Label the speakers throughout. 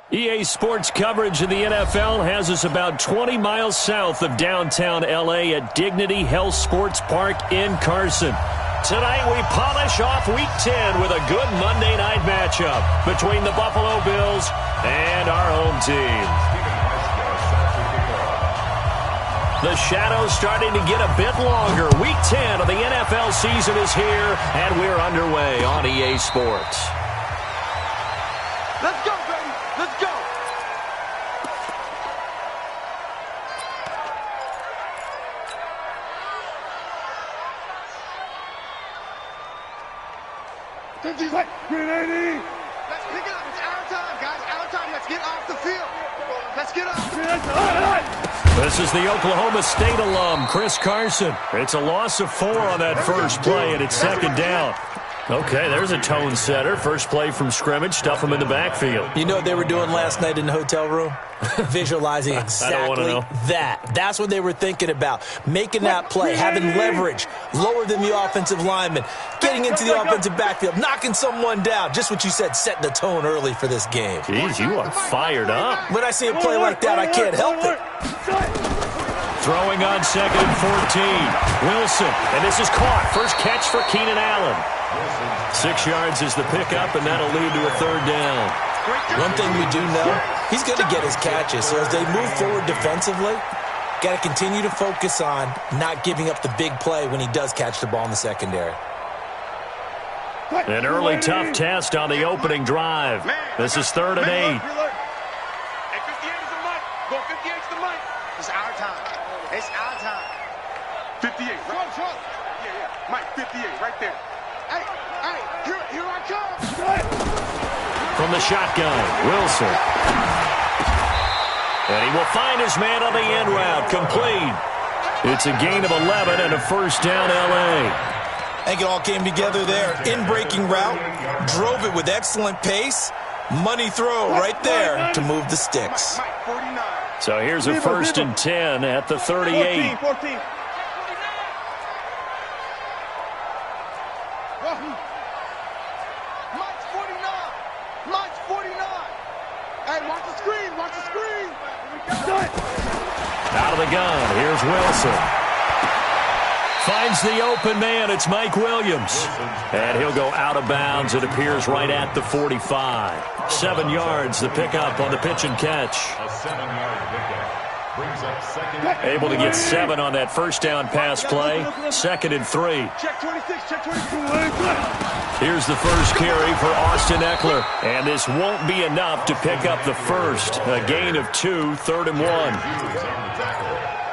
Speaker 1: EA Sports coverage of the NFL has us about 20 miles south of downtown L.A. at Dignity Health Sports Park in Carson. Tonight we polish off Week 10 with a good Monday night matchup between the Buffalo Bills and our home team. The shadow's starting to get a bit longer. Week 10 of the NFL season is here, and we're underway on EA Sports.
Speaker 2: Let's go, baby. Let's go.
Speaker 3: Grenade!
Speaker 2: Let's pick it up. It's our time, guys. Our time. Let's get off the field. Let's get off.
Speaker 1: This is the Oklahoma State alum, Chris Carson. It's a loss of 4 on that first play, and it's second down. Okay, there's a tone setter. First play from scrimmage, stuff him in the backfield.
Speaker 4: You know what they were doing last night in the hotel room? Visualizing exactly that. That's what they were thinking about. Making that play, having leverage, lower than the offensive lineman, getting into the offensive backfield, knocking someone down. Just what you said, setting the tone early for this game.
Speaker 1: Jeez, you are fired up.
Speaker 4: When I see a play like that, I can't help it.
Speaker 1: Throwing on second and 14. Wilson, and this is caught. First catch for Keenan Allen. 6 yards is the pickup, and that'll lead to a third down.
Speaker 4: One thing we do know, he's going to get his catches. So as they move forward defensively, got to continue to focus on not giving up the big play when he does catch the ball in the secondary.
Speaker 1: An early tough test on the opening drive. This is 3rd and 8.
Speaker 2: Hey, 58 is the mic. Go 58 is the mic. It's our time. It's our time. 58, right? Yeah. Mike, 58, right there. Hey, here I come.
Speaker 1: From the shotgun, Wilson. And he will find his man on the end route, complete. It's a gain of 11 and a first down, L.A.
Speaker 4: I think it all came together there. In-breaking route, drove it with excellent pace. Money throw right there to move the sticks.
Speaker 1: So here's a 1st and 10 at the 38.
Speaker 3: 14.
Speaker 2: Mike's 49. Hey, watch the screen.
Speaker 1: Out of the gun, here's Wilson. Finds the open man, it's Mike Williams. And he'll go out of bounds, it appears right at the 45. 7 yards, the pickup on the pitch and catch.
Speaker 5: A 7-yard pickup. Brings up second.
Speaker 1: Able to get 7 on that first down pass play. 2nd and 3.
Speaker 2: Check 26, check 22.
Speaker 1: Here's the first carry for Austin Eckler. And this won't be enough to pick up the first. A gain of 2, 3rd and 1.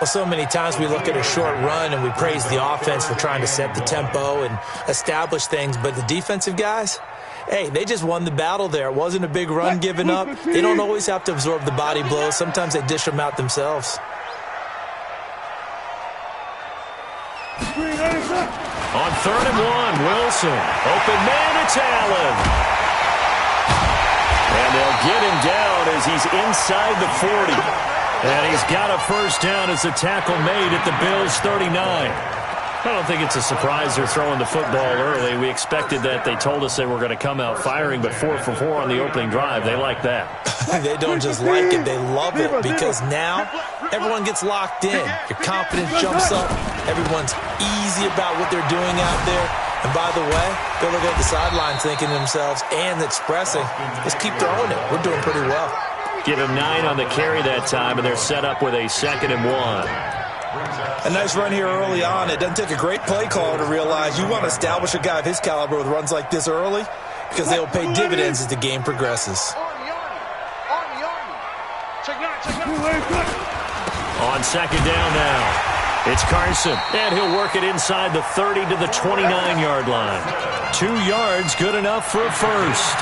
Speaker 4: Well, so many times we look at a short run and we praise the offense for trying to set the tempo and establish things. But the defensive guys, hey, they just won the battle there. It wasn't a big run given up. They don't always have to absorb the body blows. Sometimes they dish them out themselves.
Speaker 1: On 3rd and 1, Wilson. Open man, it's Allen. And they'll get him down as he's inside the 40. And he's got a first down as a tackle made at the Bills' 39. I don't think it's a surprise they're throwing the football early. We expected that. They told us they were going to come out firing, but 4 for 4 on the opening drive. They like that.
Speaker 4: They don't just like it, they love it, because now everyone gets locked in. Your confidence jumps up. Everyone's easy about what they're doing out there. And by the way, they'll look at the sidelines thinking to themselves and expressing, let's keep throwing it. We're doing pretty well.
Speaker 1: Give him 9 on the carry that time, and they're set up with a 2nd and 1.
Speaker 4: A nice run here early on. It doesn't take a great play caller to realize you want to establish a guy of his caliber with runs like this early because they will pay dividends as the game progresses.
Speaker 1: On 2nd down now. It's Carson, and he'll work it inside the 30 to the 29-yard line. 2 yards, good enough for a first.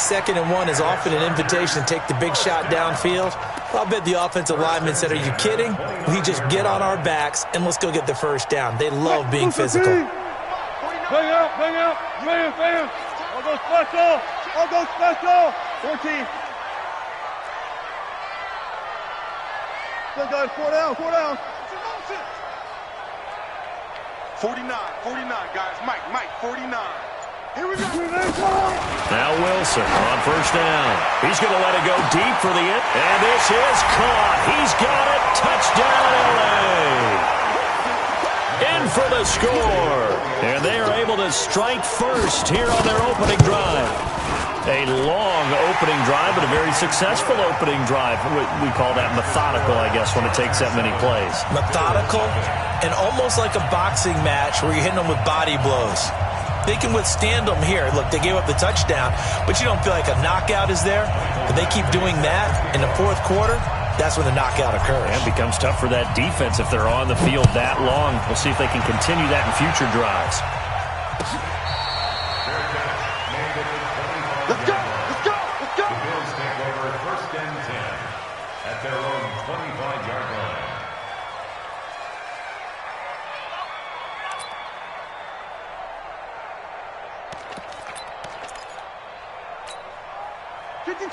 Speaker 4: 2nd and 1 is often an invitation to take the big shot downfield. I'll bet the offensive lineman said, are you kidding? We just get on our backs and let's go get the first down. They love being physical.
Speaker 3: Bang out. Man. I'll go special. 14. Still got 4 down.
Speaker 2: 49, guys. Mike, 49.
Speaker 1: Now Wilson on first down. He's going to let it go deep for the end. And this is caught. He's got it. Touchdown, L.A. In for the score. And they are able to strike first here on their opening drive. A long opening drive, but a very successful opening drive. We call that methodical, I guess, when it takes that many plays.
Speaker 4: Methodical and almost like a boxing match where you're hitting them with body blows. They can withstand them here. Look, they gave up the touchdown, but you don't feel like a knockout is there. But they keep doing that in the fourth quarter, that's when the knockout occurs.
Speaker 1: And it becomes tough for that defense if they're on the field that long. We'll see if they can continue that in future drives.
Speaker 2: Let's go! Let's go! Let's go!
Speaker 5: The Bills take over first and 10 at their own 25-yard line.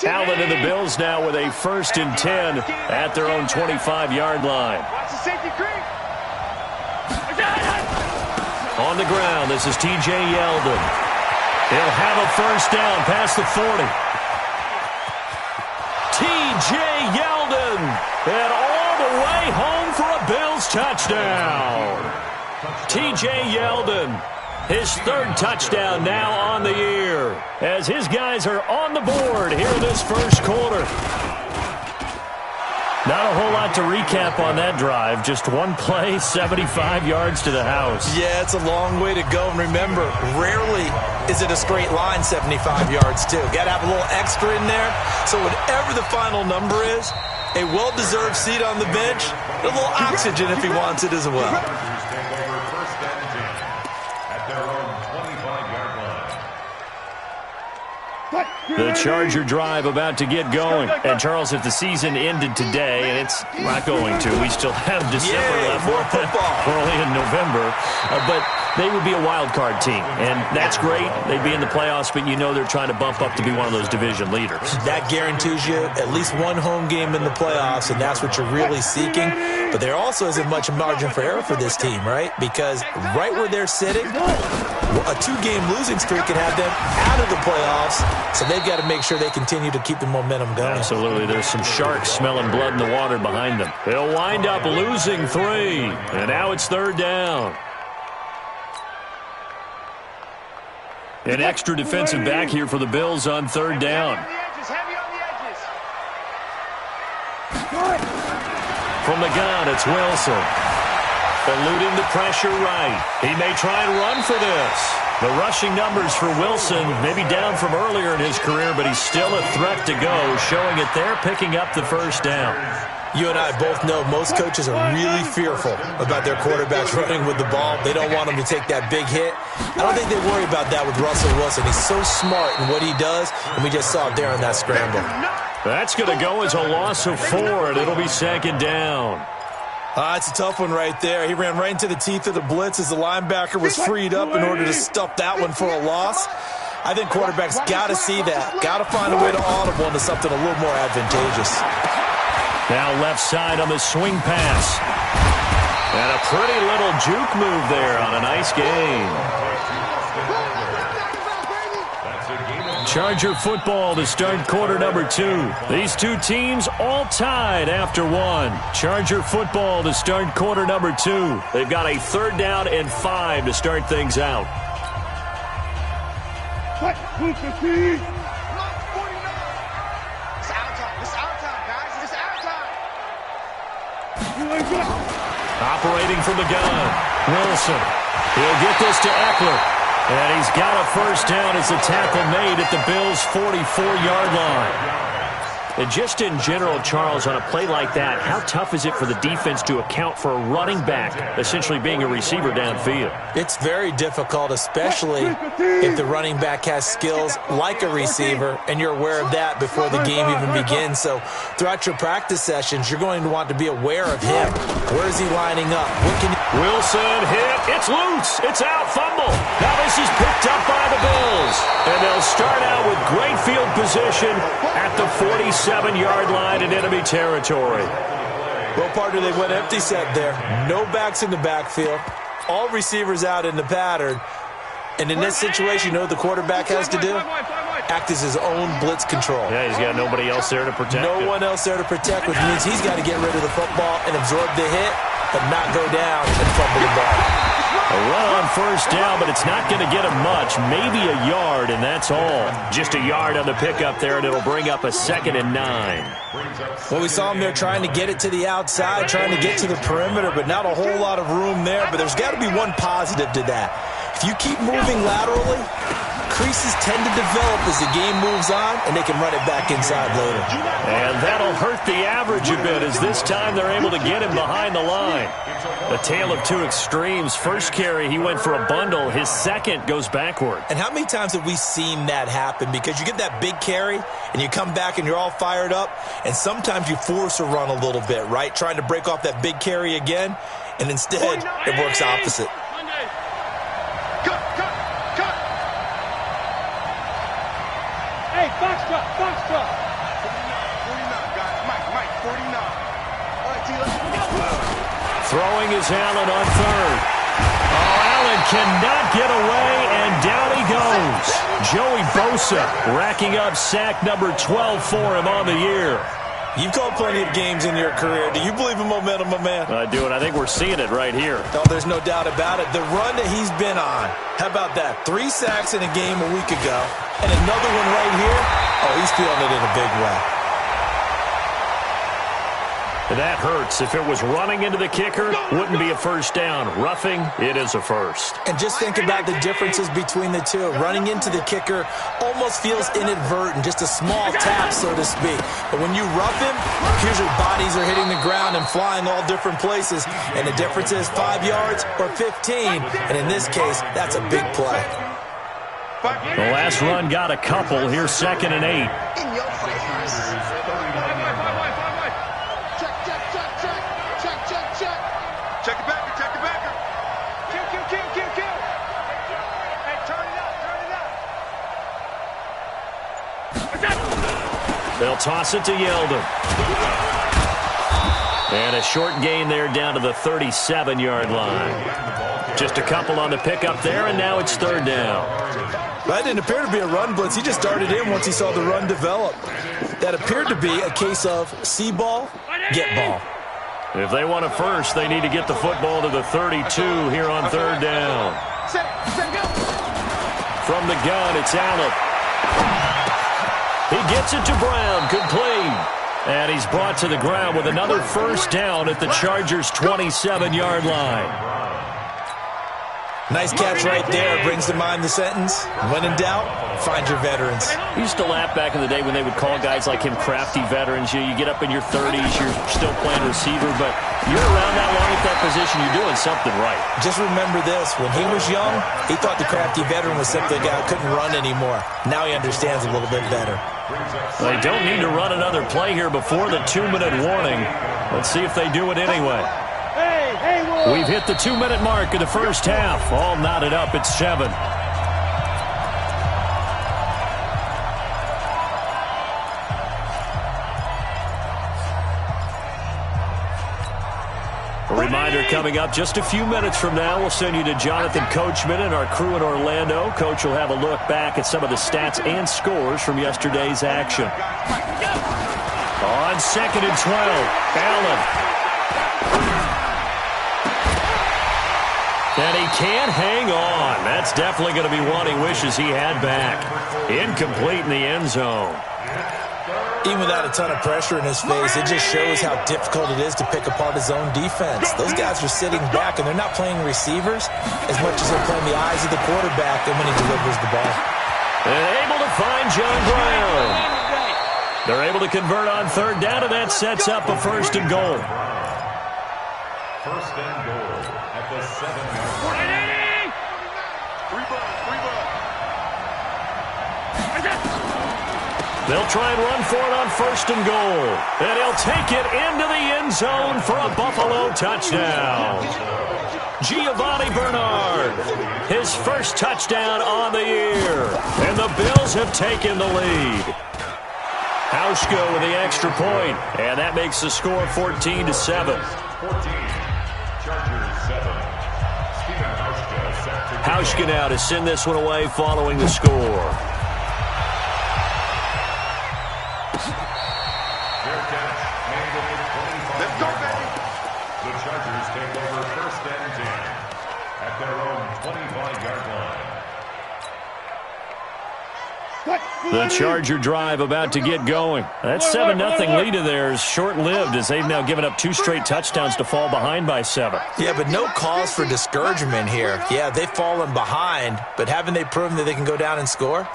Speaker 1: Allen and the Bills now with a first and 10 at their own 25-yard line.
Speaker 2: Watch the safety creep.
Speaker 1: On the ground, this is T.J. Yeldon. He'll have a first down past the 40. T.J. Yeldon, and all the way home for a Bills touchdown. T.J. Yeldon, his third touchdown now on the year, as his guys are on the board here in this first quarter. Not a whole lot to recap on that drive. Just one play, 75 yards to the house.
Speaker 4: Yeah, it's a long way to go. And remember, rarely is it a straight line 75 yards, too. Got to have a little extra in there. So whatever the final number is, a well-deserved seat on the bench, a little oxygen if he wants it as well.
Speaker 5: Take over first and 10 at their own 25-yard line.
Speaker 1: The Charger drive about to get going. And, Charles, if the season ended today, and it's not going to, we still have December left.
Speaker 4: More football.
Speaker 1: We're only in November. But they would be a wild card team, and that's great. They'd be in the playoffs, but you know they're trying to bump up to be one of those division leaders.
Speaker 4: That guarantees you at least one home game in the playoffs, and that's what you're really seeking. But there also isn't much margin for error for this team, right? Because right where they're sitting, a two-game losing streak can have them out of the playoffs, so they've got to make sure they continue to keep the momentum going.
Speaker 1: Absolutely. There's some sharks smelling blood in the water behind them. They'll wind up losing 3, and now it's third down. An extra defensive back here for the Bills on third down.
Speaker 2: Heavy on the edges.
Speaker 1: From the gun, it's Wilson. Eluding the pressure right. He may try and run for this. The rushing numbers for Wilson maybe down from earlier in his career, but he's still a threat to go, showing it there, picking up the first down.
Speaker 4: You and I both know most coaches are really fearful about their quarterbacks running with the ball. They don't want them to take that big hit. I don't think they worry about that with Russell Wilson. He's so smart in what he does, and we just saw it there on that scramble.
Speaker 1: That's going to go as a loss of 4, and it'll be second down.
Speaker 4: It's a tough one right there. He ran right into the teeth of the blitz as the linebacker was freed up in order to stuff that one for a loss. I think quarterbacks got to see that. Got to find a way to audible into something a little more advantageous.
Speaker 1: Now left side on the swing pass. And a pretty little juke move there on a nice game. Charger football to start quarter number 2. These two teams all tied after 1. Charger football to start quarter number 2. They've got a third down and 5 to start things out.
Speaker 2: It's our time. It's our time, guys. It's our time.
Speaker 1: Operating from the gun. Wilson. He'll get this to Eckler. And he's got a first down as the tackle made at the Bills' 44-yard line. And just in general, Charles, on a play like that, how tough is it for the defense to account for a running back essentially being a receiver downfield?
Speaker 4: It's very difficult, especially if the running back has skills like a receiver, and you're aware of that before the game even begins. So throughout your practice sessions, you're going to want to be aware of him. Where is he lining up? What can
Speaker 1: Wilson hit. It's loose. It's out. Fumble. Now this is picked up by the Bills. And they'll start out with great field position at the 47-yard line in enemy territory.
Speaker 4: Well, partner, they went empty set there. No backs in the backfield. All receivers out in the pattern. And in this situation, you know what the quarterback has to do? Act as his own blitz control.
Speaker 1: Yeah, he's got nobody else there to protect
Speaker 4: No
Speaker 1: him.
Speaker 4: one else there to protect, which means he's got to get rid of the football and absorb the hit, but not go down and fumble the ball.
Speaker 1: A run on first down, but it's not going to get him much. Maybe a yard, and that's all. Just a yard on the pickup there, and it'll bring up a 2nd and 9.
Speaker 4: Well, we saw him there trying to get it to the outside, trying to get to the perimeter, but not a whole lot of room there. But there's got to be one positive to that. If you keep moving laterally, creases tend to develop as the game moves on, and they can run it back inside later.
Speaker 1: And that'll hurt the average a bit, as this time they're able to get him behind the line. A tale of two extremes. First carry, he went for a bundle. His second goes backward.
Speaker 4: And how many times have we seen that happen? Because you get that big carry, and you come back and you're all fired up, and sometimes you force a run a little bit, right? Trying to break off that big carry again, and instead it works opposite.
Speaker 3: Hey, box truck, box truck.
Speaker 2: 49, guys. Mike, 49. All right, T, let's go.
Speaker 1: Throwing is Allen on third. Oh, Allen cannot get away, and down he goes. Joey Bosa racking up sack number 12 for him on the year.
Speaker 4: You've called plenty of games in your career. Do you believe in momentum, my man?
Speaker 1: I do, and I think we're seeing it right here.
Speaker 4: Oh, there's no doubt about it. The run that he's been on. How about that? 3 sacks in a game a week ago, and another one right here. Oh, he's feeling it in a big way.
Speaker 1: That hurts. If it was running into the kicker, wouldn't be a first down. Roughing, it is a first.
Speaker 4: And just think about the differences between the two. Running into the kicker almost feels inadvertent, just a small tap, so to speak. But when you rough him, here's your bodies are hitting the ground and flying all different places. And the difference is 5 yards or 15. And in this case, that's a big play.
Speaker 1: The last run got a couple. Here's 2nd and 8.
Speaker 2: In your face. Check the backer, check the backer. Kill. Hey, turn it up.
Speaker 1: They'll toss it to Yeldon. And a short gain there down to the 37-yard line. Just a couple on the pickup there, and now it's 3rd down.
Speaker 4: That didn't appear to be a run blitz. He just started in once he saw the run develop. That appeared to be a case of see ball, get ball.
Speaker 1: If they want a first, they need to get the football to the 32 here on 3rd down. From the gun, it's Allen. He gets it to Brown, complete. And he's brought to the ground with another first down at the Chargers' 27-yard line.
Speaker 4: Nice catch right there. Brings to mind the sentence, when in doubt, find your veterans.
Speaker 1: We used to laugh back in the day when they would call guys like him crafty veterans. You get up in your 30s, you're still playing receiver, but you're around that long at that position, you're doing something right.
Speaker 4: Just remember this. When he was young, he thought the crafty veteran was simply a guy who couldn't run anymore. Now he understands a little bit better.
Speaker 1: They don't need to run another play here before the 2-minute warning. Let's see if they do it anyway. We've hit the 2-minute mark of the first half. All knotted up at 7. A reminder coming up just a few minutes from now. We'll send you to Jonathan Coachman and our crew in Orlando. Coach will have a look back at some of the stats and scores from yesterday's action. On 2nd and 12, Allen. And he can't hang on. That's definitely going to be one he wishes he had back. Incomplete in the end zone.
Speaker 4: Even without a ton of pressure in his face, it just shows how difficult it is to pick apart his own defense. Those guys are sitting back, and they're not playing receivers as much as they're playing the eyes of the quarterback and when he delivers the ball.
Speaker 1: And able to find John Brown. They're able to convert on 3rd down, and that sets up a 1st and goal.
Speaker 5: 1st and goal at the 7-yard line.
Speaker 1: They'll try and run for it on 1st and goal. And he'll take it into the end zone for a Buffalo touchdown. Giovanni Bernard, his first touchdown on the year. And the Bills have taken the lead. Hauschka with the extra point, and that makes the score 14-7.
Speaker 5: 14, Chargers 7. Steven Hauschka set to
Speaker 1: Hauschka now to send this one away following the score.
Speaker 5: Fair catch. Made at the 25-yard line. The Chargers take over 1st and 10 at their own 25-yard line.
Speaker 1: The Charger drive about to get going. That 7-0 lead of theirs short-lived as they've now given up 2 straight touchdowns to fall behind by 7.
Speaker 4: Yeah, but no cause for discouragement here. Yeah, they've fallen behind, but haven't they proven that they can go down and score?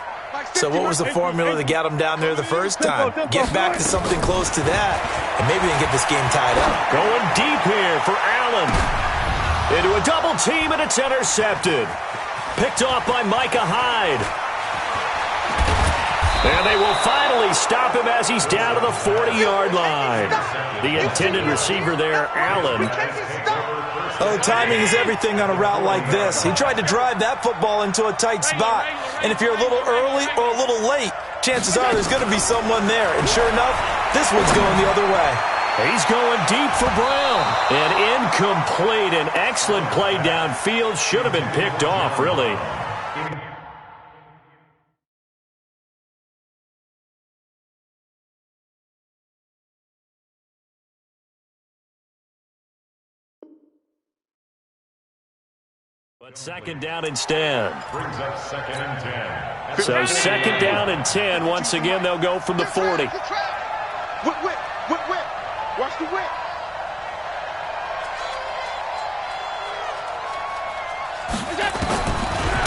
Speaker 4: So what was the formula that got them down there the first time? Get back to something close to that, and maybe they can get this game tied up.
Speaker 1: Going deep here for Allen. Into a double team, and it's intercepted. Picked off by Micah Hyde. And they will finally stop him as he's down to the 40-yard line. The intended receiver there, Allen.
Speaker 4: Oh, timing is everything on a route like this. He tried to drive that football into a tight spot. And if you're a little early or a little late, chances are there's going to be someone there. And sure enough, this one's going the other way.
Speaker 1: He's going deep for Brown. And incomplete. An excellent play downfield. Should have been picked off, really. But 2nd down instead.
Speaker 5: Brings up 2nd and 10.
Speaker 1: So 2nd down and 10. Once again, they'll go from the 40.
Speaker 2: Whip. Watch the whip.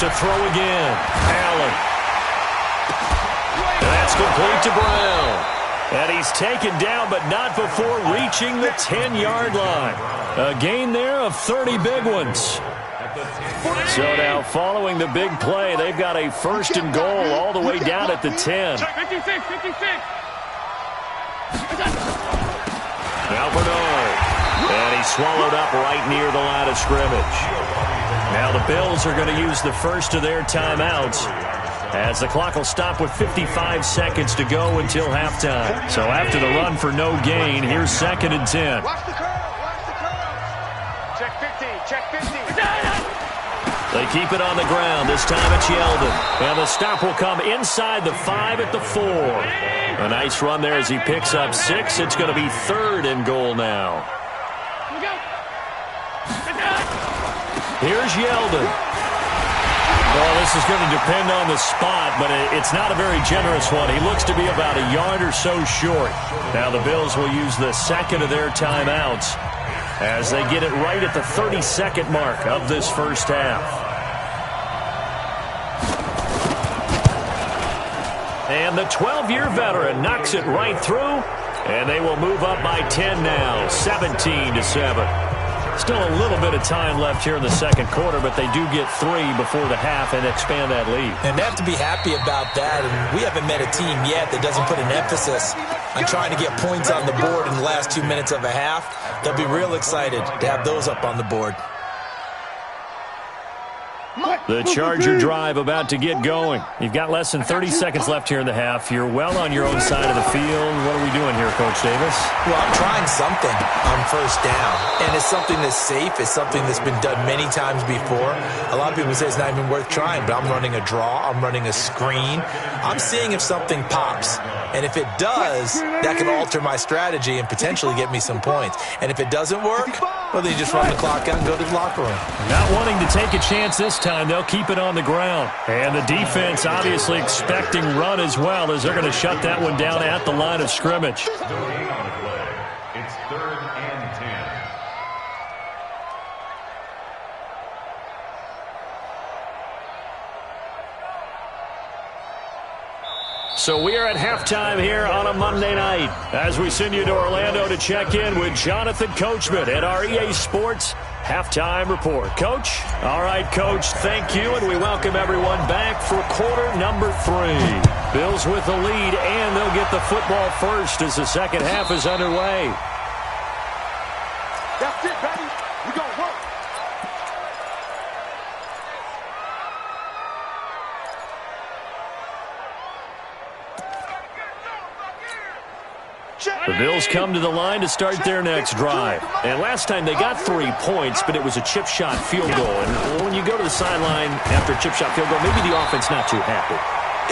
Speaker 1: To throw again. Allen. That's complete to Brown. And he's taken down, but not before reaching the 10-yard line. A gain there of 30 big ones. So now following the big play, they've got a 1st and goal all the way down at the 10.
Speaker 3: 56.
Speaker 1: Now Bernard. And he's swallowed up right near the line of scrimmage. Now the Bills are going to use the first of their timeouts as the clock will stop with 55 seconds to go until halftime. So after the run for no gain, here's 2nd and 10.
Speaker 2: Watch the curl. Check 50.
Speaker 1: They keep it on the ground. This time it's Yeldon. And the stop will come inside the 5 at the 4. A nice run there as he picks up 6. It's going to be 3rd and goal now. Here's Yeldon. Well, this is going to depend on the spot, but it's not a very generous one. He looks to be about a yard or so short. Now the Bills will use the 2nd of their timeouts as they get it right at the 30-second mark of this first half. And the 12-year veteran knocks it right through, and they will move up by 10 now, 17-7. Still a little bit of time left here in the 2nd quarter, but they do get 3 before the half and expand that lead.
Speaker 4: And they have to be happy about that. And we haven't met a team yet that doesn't put an emphasis on trying to get points on the board in the last 2 minutes of a half. They'll be real excited to have those up on the board.
Speaker 1: The Charger drive about to get going. You've got less than 30 seconds left here in the half. You're well on your own side of the field. What are we doing here, Coach Davis?
Speaker 4: Well, I'm trying something on 1st down. And it's something that's safe. It's something that's been done many times before. A lot of people say it's not even worth trying, but I'm running a draw. I'm running a screen. I'm seeing if something pops. And if it does, that can alter my strategy and potentially get me some points. And if it doesn't work, well, then you just run the clock out and go to the locker room.
Speaker 1: Not wanting to take a chance this time, they'll keep it on the ground. And the defense obviously expecting run as well, as they're going to shut that one down at the line of scrimmage.
Speaker 5: No gain on the play. It's 3rd and 10.
Speaker 1: So we are at halftime here on a Monday night as we send you to Orlando to check in with Jonathan Coachman at our EA Sports Halftime Report. Coach? All right, Coach, thank you, and we welcome everyone back for quarter number 3. Bills with the lead, and they'll get the football first as the 2nd half is underway.
Speaker 2: That's it, baby. We gonna work.
Speaker 1: The Bills come to the line to start their next drive. And last time they got 3 points, but it was a chip shot field goal. And when you go to the sideline after a chip shot field goal, maybe the offense not too happy.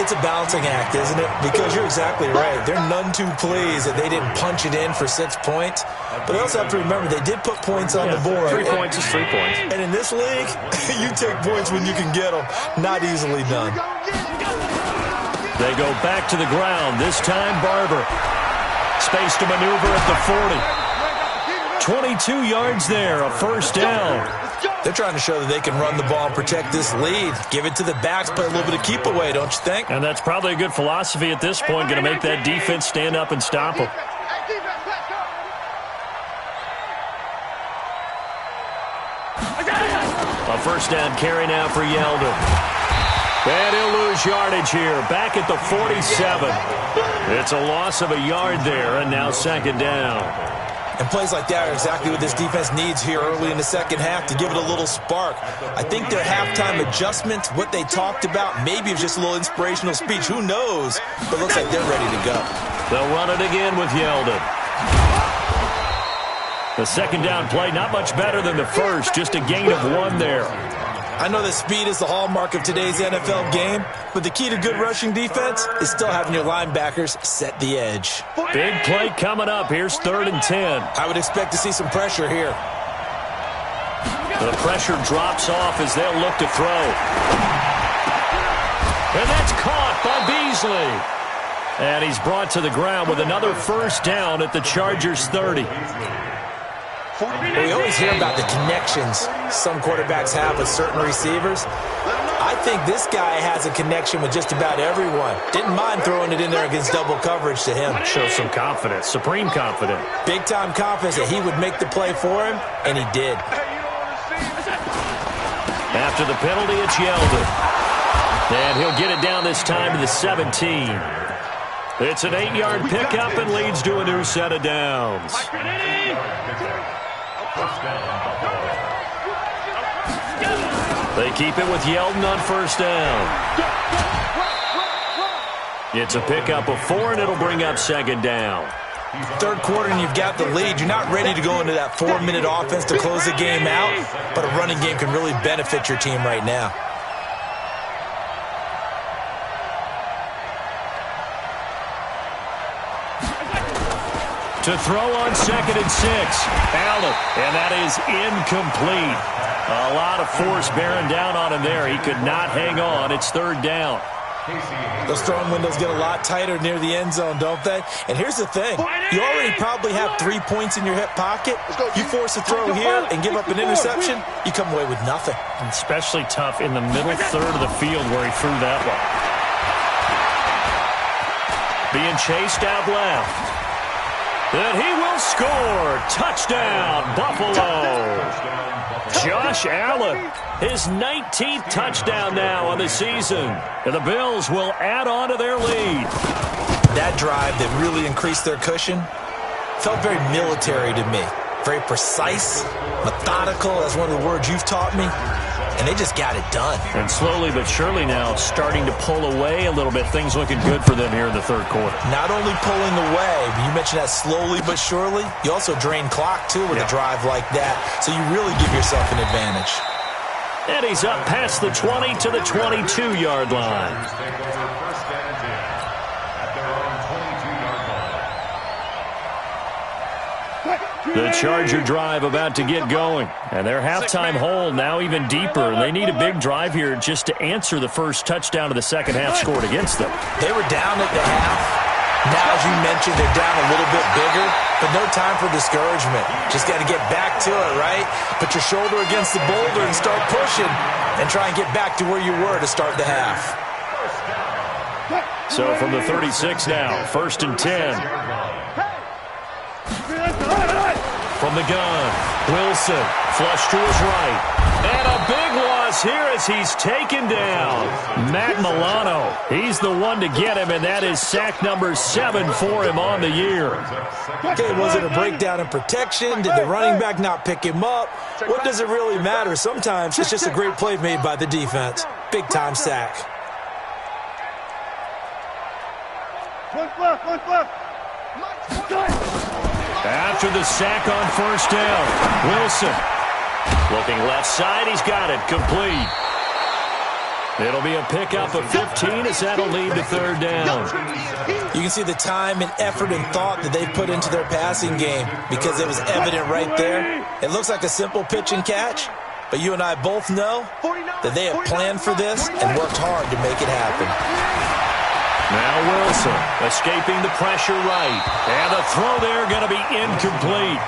Speaker 4: It's a balancing act, isn't it? Because you're exactly right. They're none too pleased that they didn't punch it in for 6 points. But they also have to remember they did put points on the board.
Speaker 1: 3 points is 3 points.
Speaker 4: And in this league, you take points when you can get them. Not easily done.
Speaker 1: They go back to the ground. This time, Barber. Space to maneuver at the 40. 22 yards there, a first down.
Speaker 4: They're trying to show that they can run the ball and protect this lead. Give it to the backs, play a little bit of keep away, don't you think?
Speaker 1: And that's probably a good philosophy at this point, going to make that defense stand up and stop them. A first down carry now for Yeldon. And he'll lose yardage here, back at the 47. It's a loss of a yard there, and now second down.
Speaker 4: And plays like that are exactly what this defense needs here early in the second half to give it a little spark. I think their halftime adjustments, what they talked about, maybe it was just a little inspirational speech. Who knows? But it looks like they're ready to go.
Speaker 1: They'll run it again with Yeldon. The second down play, not much better than the first, just a gain of 1 there.
Speaker 4: I know that speed is the hallmark of today's NFL game, but the key to good rushing defense is still having your linebackers set the edge.
Speaker 1: Big play coming up. Here's 3rd and 10.
Speaker 4: I would expect to see some pressure here.
Speaker 1: The pressure drops off as they'll look to throw. And that's caught by Beasley. And he's brought to the ground with another first down at the Chargers' 30.
Speaker 4: We always hear about the connections some quarterbacks have with certain receivers. I think this guy has a connection with just about everyone. Didn't mind throwing it in there against double coverage to him.
Speaker 1: Shows some confidence, supreme confidence.
Speaker 4: Big-time confidence that he would make the play for him, and he did.
Speaker 1: After the penalty, it's Yeldon. And he'll get it down this time to the 17. It's an 8-yard pickup and leads to a new set of downs. They keep it with Yeldon on first down. It's a pickup of 4, and it'll bring up second down.
Speaker 4: Third quarter, and you've got the lead. You're not ready to go into that 4-minute offense to close the game out, but a running game can really benefit your team right now.
Speaker 1: To throw on 2nd and 6. Allen, and that is incomplete. A lot of force bearing down on him there. He could not hang on. It's 3rd down.
Speaker 4: Those throwing windows get a lot tighter near the end zone, don't they? And here's the thing. You already probably have 3 points in your hip pocket. You force a throw here and give up an interception, you come away with nothing.
Speaker 1: And especially tough in the middle third of the field where he threw that one. Being chased out left. And he will score. Touchdown, Buffalo. Josh Allen, his 19th touchdown now on the season. And the Bills will add on to their lead.
Speaker 4: That drive that really increased their cushion felt very military to me. Very precise, methodical. That's one of the words you've taught me. And they just got it done.
Speaker 1: And slowly but surely now starting to pull away a little bit. Things looking good for them here in the third quarter.
Speaker 4: Not only pulling away, but you mentioned that slowly but surely. You also drain clock, too, with a drive like that. So you really give yourself an advantage.
Speaker 1: And he's up past the 20 to the 22-yard line. The Charger drive about to get going. And their halftime hole now even deeper. They need a big drive here just to answer the first touchdown of the second half scored against them.
Speaker 4: They were down at the half. Now, as you mentioned, they're down a little bit bigger, but no time for discouragement. Just got to get back to it, right? Put your shoulder against the boulder and start pushing and try and get back to where you were to start the half.
Speaker 1: So from the 36 now, 1st and 10. From the gun, Wilson, flush to his right. And a big loss here as he's taken down. Matt Milano, he's the one to get him, and that is sack number 7 for him on the year.
Speaker 4: Okay, was it a breakdown in protection? Did the running back not pick him up? What does it really matter? Sometimes it's just a great play made by the defense. Big-time sack.
Speaker 3: One left.
Speaker 1: After the sack on first down, Wilson. Looking left side, he's got it, complete. It'll be a pickup of 15 as that'll lead to third down.
Speaker 4: You can see the time and effort and thought that they put into their passing game because it was evident right there. It looks like a simple pitch and catch, but you and I both know that they have planned for this and worked hard to make it happen.
Speaker 1: Now Wilson escaping the pressure right. And the throw there going to be incomplete.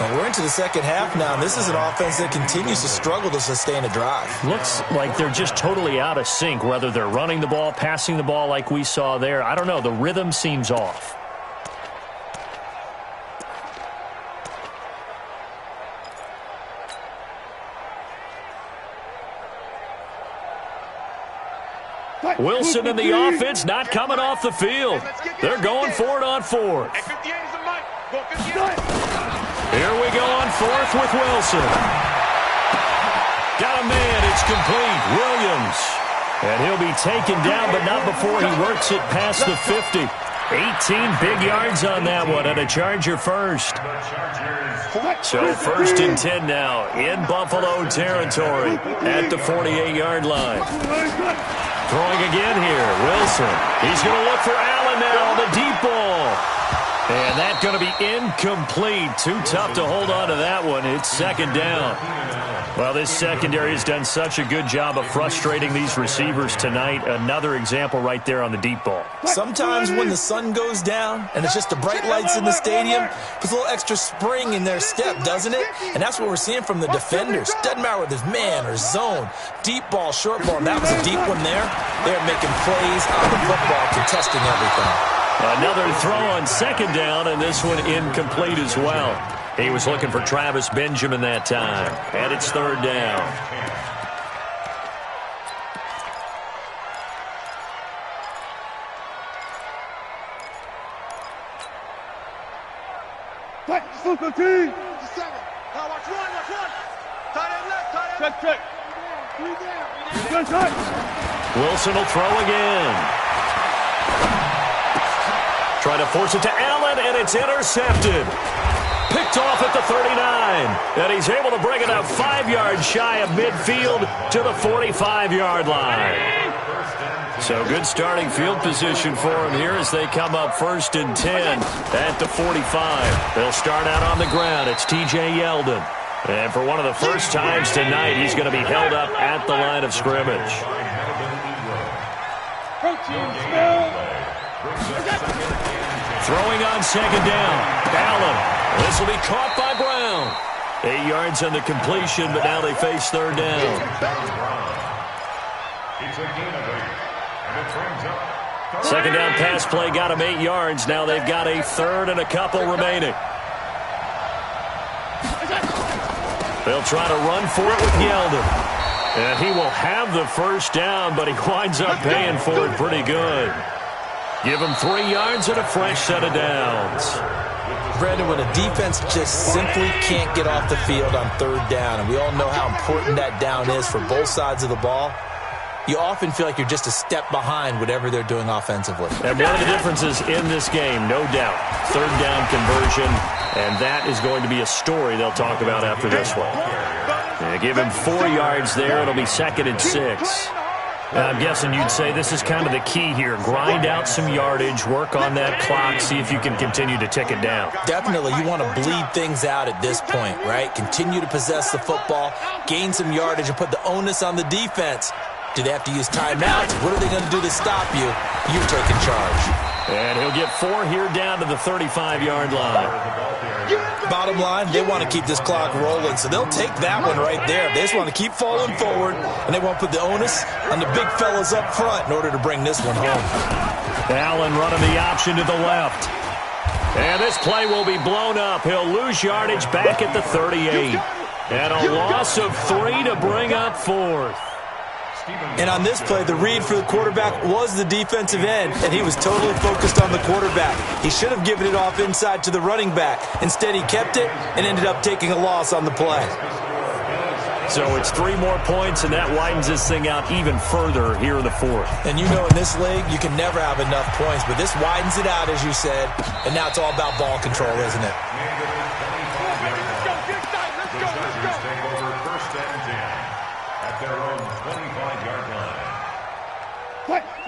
Speaker 4: And we're into the second half now, and this is an offense that continues to struggle to sustain a drive.
Speaker 1: Looks like they're just totally out of sync, whether they're running the ball, passing the ball like we saw there. I don't know. The rhythm seems off. Wilson and the offense not coming off the field. They're going for it on fourth. Here we go on fourth with Wilson. Got a man. It's complete. Williams. And he'll be taken down, but not before he works it past the 50. 18 big yards on that one, and a Charger first. So first and 10 now in Buffalo territory at the 48-yard line. Throwing again here, Wilson. He's going to look for Allen now, the deep ball. And that's going to be incomplete. Too tough to hold on to that one. It's second down. Well, this secondary has done such a good job of frustrating these receivers tonight. Another example right there on the deep ball.
Speaker 4: Sometimes when the sun goes down and it's just the bright lights in the stadium, puts a little extra spring in their step, doesn't it? And that's what we're seeing from the defenders. Doesn't matter whether it's man or zone, deep ball, short ball. And that was a deep one there. They're making plays on the football, contesting everything.
Speaker 1: Another throw on second down, and this one incomplete as well. He was looking for Travis Benjamin that time, and it's third down. Wilson will throw again. Try to force it to Allen, and it's intercepted. Picked off at the 39. And he's able to bring it up 5 yards shy of midfield to the 45-yard line. So good starting field position for him here as they come up first and 10 at the 45. They'll start out on the ground. It's T.J. Yeldon. And for one of the first times tonight, he's going to be held up at the line of scrimmage. Throwing on second down. Allen. This will be caught by Brown. 8 yards on the completion, but now they face third down. Second down pass play got him 8 yards. Now they've got a third and a couple remaining. They'll try to run for it with Yeldon. And he will have the first down, but he winds up paying for it pretty good. Give him 3 yards and a fresh set of downs.
Speaker 4: Brandon, when a defense just simply can't get off the field on third down, and we all know how important that down is for both sides of the ball, you often feel like you're just a step behind whatever they're doing offensively.
Speaker 1: And one of the differences in this game, no doubt, third down conversion, and that is going to be a story they'll talk about after this one. And give him 4 yards there. It'll be second and 6. I'm guessing you'd say this is kind of the key here. Grind out some yardage, work on that clock, see if you can continue to tick it down.
Speaker 4: Definitely. You want to bleed things out at this point, right? Continue to possess the football, gain some yardage, and put the onus on the defense. Do they have to use timeouts? What are they going to do to stop you? You're taking charge.
Speaker 1: And he'll get 4 here down to the 35-yard line.
Speaker 4: Bottom line, they want to keep this clock rolling, so they'll take that one right there. They just want to keep falling forward, and they won't put the onus on the big fellas up front in order to bring this one home.
Speaker 1: Allen running the option to the left. And this play will be blown up. He'll lose yardage back at the 38. And a loss of 3 to bring up fourth.
Speaker 4: And on this play, the read for the quarterback was the defensive end, and he was totally focused on the quarterback. He should have given it off inside to the running back. Instead, he kept it and ended up taking a loss on the play.
Speaker 1: So it's 3 more points, and that widens this thing out even further here in the fourth.
Speaker 4: And you know in this league, you can never have enough points, but this widens it out, as you said, and now it's all about ball control, isn't it?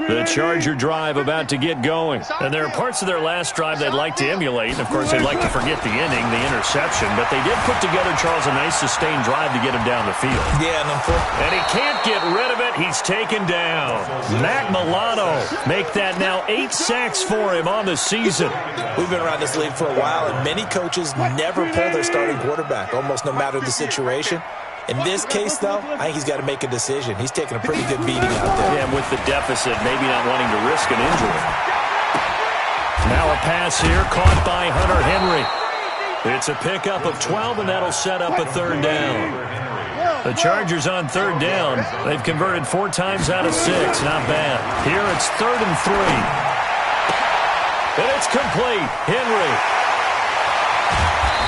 Speaker 1: The Charger drive about to get going. And there are parts of their last drive they'd like to emulate. And, of course, they'd like to forget the inning, the interception. But they did put together, Charles, a nice sustained drive to get him down the field.
Speaker 4: Yeah,
Speaker 1: and he can't get rid of it. He's taken down. Mac Milano make that now 8 sacks for him on the season.
Speaker 4: We've been around this league for a while, and many coaches never pull their starting quarterback, almost no matter the situation. In this case, though, I think he's got to make a decision. He's taking a pretty good beating out there.
Speaker 1: Yeah, with the deficit, maybe not wanting to risk an injury. Now a pass here, caught by Hunter Henry. It's a pickup of 12, and that'll set up a 3rd down. The Chargers on 3rd down. They've converted 4 times out of 6. Not bad. Here it's 3rd and 3. And it's complete. Henry.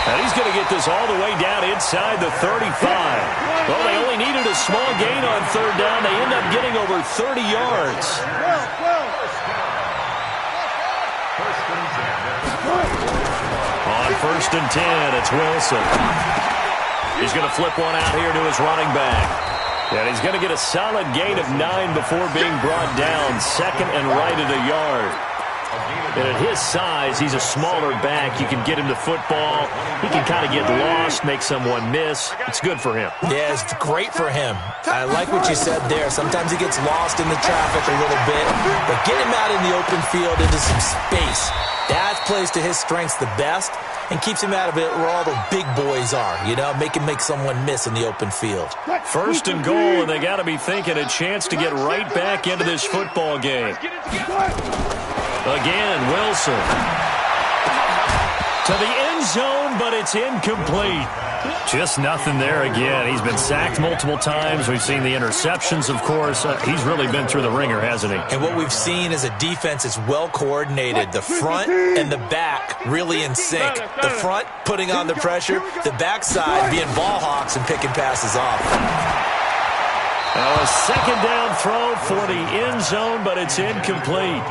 Speaker 1: And he's going to get this all the way down inside the 35. Well, they only needed a small gain on 3rd down. They end up getting over 30 yards. On 1st and 10, it's Wilson. He's going to flip one out here to his running back. And he's going to get a solid gain of 9 before being brought down. 2nd and right at a yard. And at his size, he's a smaller back. You can get him to football. He can kind of get lost, make someone miss. It's good for him.
Speaker 4: Yeah, it's great for him. I like what you said there. Sometimes he gets lost in the traffic a little bit, but get him out in the open field into some space. That plays to his strengths the best and keeps him out of it where all the big boys are, you know, make him make someone miss in the open field.
Speaker 1: 1st and goal, and they got to be thinking a chance to get right back into this football game. Again, Wilson. To the end zone, but it's incomplete. Just nothing there again. He's been sacked multiple times. We've seen the interceptions, of course. He's really been through the ringer, hasn't he?
Speaker 4: And what we've seen is a defense that's well coordinated. The front and the back really in sync. The front putting on the pressure. The backside being ball hawks and picking passes off.
Speaker 1: Now a 2nd down throw for the end zone, but it's incomplete.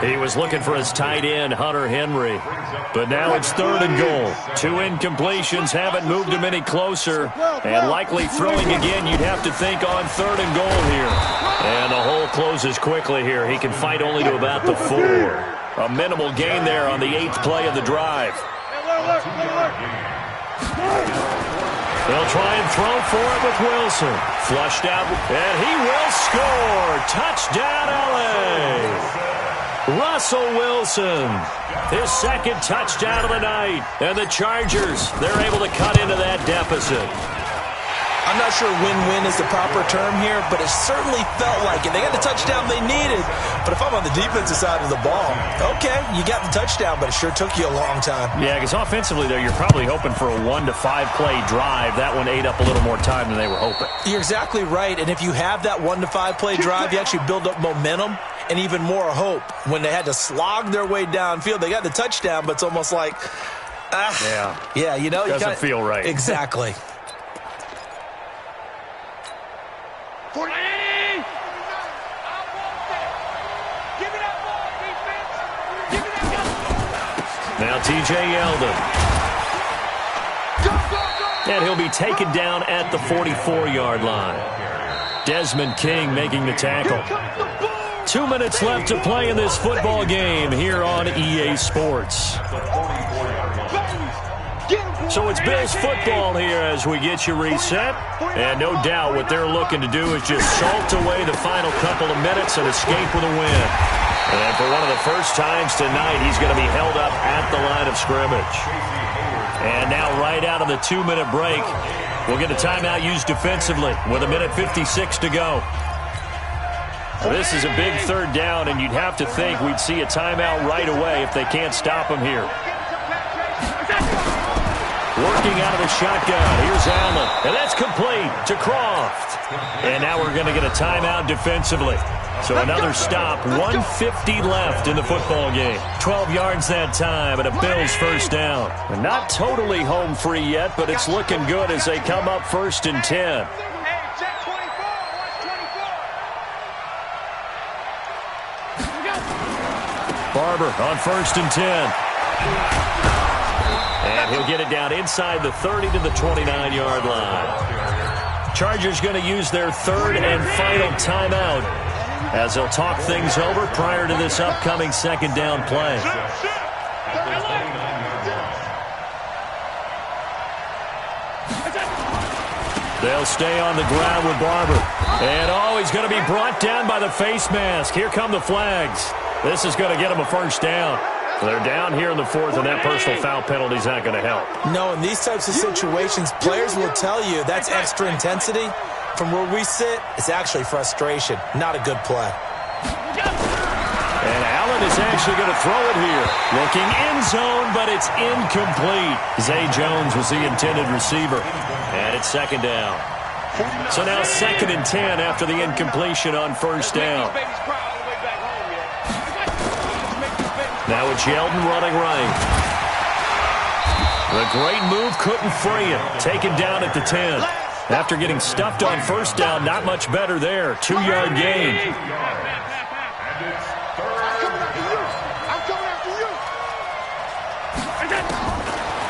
Speaker 1: He was looking for his tight end, Hunter Henry. But now it's 3rd and goal. 2 incompletions haven't moved him any closer. And likely throwing again, you'd have to think on 3rd and goal here. And the hole closes quickly here. He can fight only to about the 4. A minimal gain there on the 8th play of the drive. They'll try and throw for it with Wilson. Flushed out, and he will score. Touchdown, L.A. Russell Wilson, his 2nd touchdown of the night. And the Chargers, they're able to cut into that deficit.
Speaker 4: I'm not sure win-win is the proper term here, but it certainly felt like it. They got the touchdown they needed, but if I'm on the defensive side of the ball, okay, you got the touchdown, but it sure took you a long time.
Speaker 1: Yeah, because offensively, though, you're probably hoping for a 1 to 5 play drive. That one ate up a little more time than they were hoping.
Speaker 4: You're exactly right, and if you have that 1 to 5 play drive, you actually build up momentum and even more hope. When they had to slog their way downfield, they got the touchdown, but it's almost like, yeah, you know,
Speaker 1: doesn't feel right.
Speaker 4: Exactly.
Speaker 1: Now T.J. Yeldon. And he'll be taken down at the 44-yard line. Desmond King making the tackle. 2 minutes left to play in this football game here on EA Sports. So it's Bills football here as we get you reset. And no doubt what they're looking to do is just salt away the final couple of minutes and escape with a win. And for one of the first times tonight, he's going to be held up at the line of scrimmage. And now right out of the 2-minute break, we'll get a timeout used defensively with 1:56 to go. This is a big 3rd down, and you'd have to think we'd see a timeout right away if they can't stop him here. Working out of the shotgun. Here's Allen. And that's complete to Croft. And now we're going to get a timeout defensively. So another stop, 1:50 left in the football game. 12 yards that time, and a Bills first down. And not totally home free yet, but it's looking good as they come up 1st and 10. Barber on 1st and 10. And he'll get it down inside the 30 to the 29-yard line. Chargers going to use their 3rd and final timeout as they'll talk things over prior to this upcoming 2nd down play. They'll stay on the ground with Barber. And, he's going to be brought down by the face mask. Here come the flags. This is going to get him a first down. They're down here in the 4th, and that personal foul penalty is not going to help.
Speaker 4: No, in these types of situations, players will tell you that's extra intensity. From where we sit, it's actually frustration. Not a good play.
Speaker 1: And Allen is actually going to throw it here. Looking end zone, but it's incomplete. Zay Jones was the intended receiver. And it's 2nd down. So now 2nd and 10 after the incompletion on 1st down. Now it's Yeldon running right. The great move couldn't free him. Taken down at the 10. After getting stuffed on 1st down, not much better there. 2-yard gain.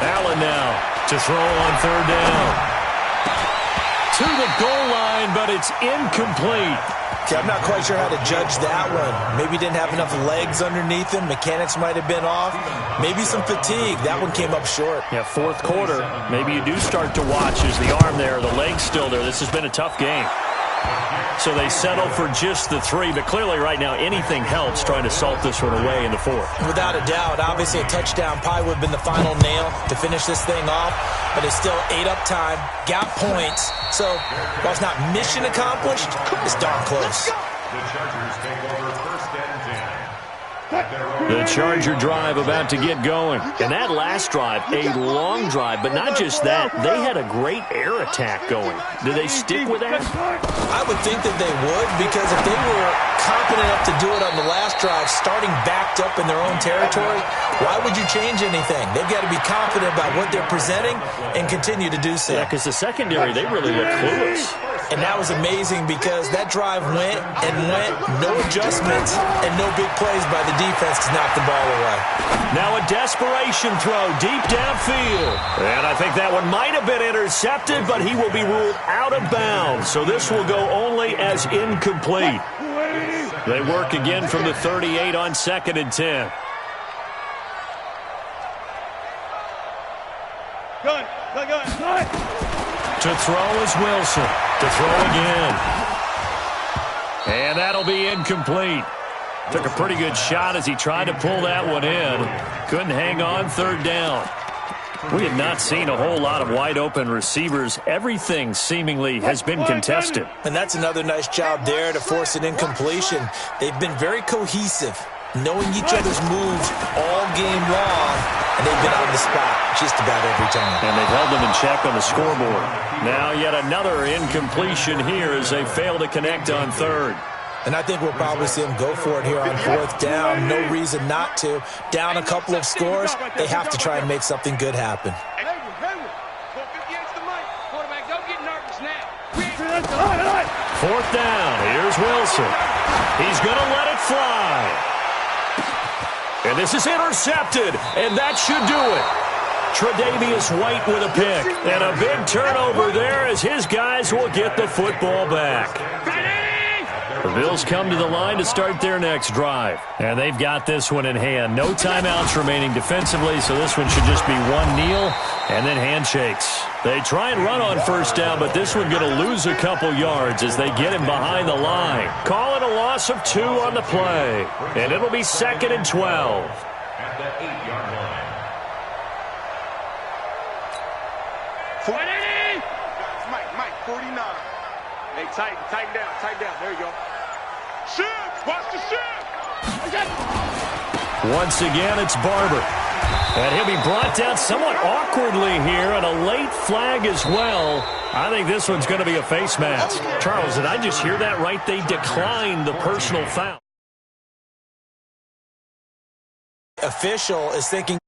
Speaker 1: Allen now to throw on 3rd down. To the goal line, but it's incomplete.
Speaker 4: Okay, I'm not quite sure how to judge that one. Maybe didn't have enough legs underneath him. Mechanics might have been off. Maybe some fatigue. That one came up short.
Speaker 1: Yeah, 4th quarter. Maybe you do start to watch as the arm there, the leg's still there. This has been a tough game. So they settle for just the 3, but clearly right now anything helps trying to salt this one away in the 4th.
Speaker 4: Without a doubt, obviously a touchdown probably would have been the final nail to finish this thing off, but it's still 8 up time, got points. So while it's not mission accomplished, it's darn close.
Speaker 5: The Chargers take over 1st and 10.
Speaker 1: The Charger drive about to get going. And that last drive, a long drive, but not just that. They had a great air attack going. Do they stick with that?
Speaker 4: I would think that they would, because if they were competent enough to do it on the last drive, starting backed up in their own territory, why would you change anything? They've got to be confident about what they're presenting and continue to do so.
Speaker 1: Yeah, because the secondary, they really look clueless.
Speaker 4: And that was amazing because that drive went and went, no adjustments, and no big plays by the defense to knock the ball away.
Speaker 1: Now a desperation throw deep downfield. And I think that one might have been intercepted, but he will be ruled out of bounds. So this will go only as incomplete. They work again from the 38 on 2nd and 10.
Speaker 3: Gun.
Speaker 1: To throw is Wilson. To throw again. And that'll be incomplete. Took a pretty good shot as he tried to pull that one in. Couldn't hang on 3rd down. We have not seen a whole lot of wide open receivers. Everything seemingly has been contested.
Speaker 4: And that's another nice job there to force an incompletion. They've been very cohesive, knowing each other's moves all game long, and they've been on the spot just about every time.
Speaker 1: And they've held them in check on the scoreboard. Now yet another incompletion here as they fail to connect on 3rd.
Speaker 4: And I think we'll probably see them go for it here on 4th down. No reason not to. Down a couple of scores, they have to try and make something good happen.
Speaker 1: 4th down. Here's Wilson. He's going to let it fly. And this is intercepted, and that should do it. Tre'Davious White with a pick. And a big turnover there as his guys will get the football back. The Bills come to the line to start their next drive. And they've got this one in hand. No timeouts remaining defensively, so this one should just be one kneel and then handshakes. They try and run on 1st down, but this one going to lose a couple yards as they get him behind the line. Call it a loss of 2 on the play. And it'll be 2nd and 12.
Speaker 5: At the 8-yard line.
Speaker 2: Mike, 49. Hey, tighten down. There you go. Shift! Watch the shift!
Speaker 1: Once again, it's Barber. And he'll be brought down somewhat awkwardly here, and a late flag as well. I think this one's going to be a face mask. Charles, did I just hear that right? They declined the personal foul.
Speaker 4: Official is thinking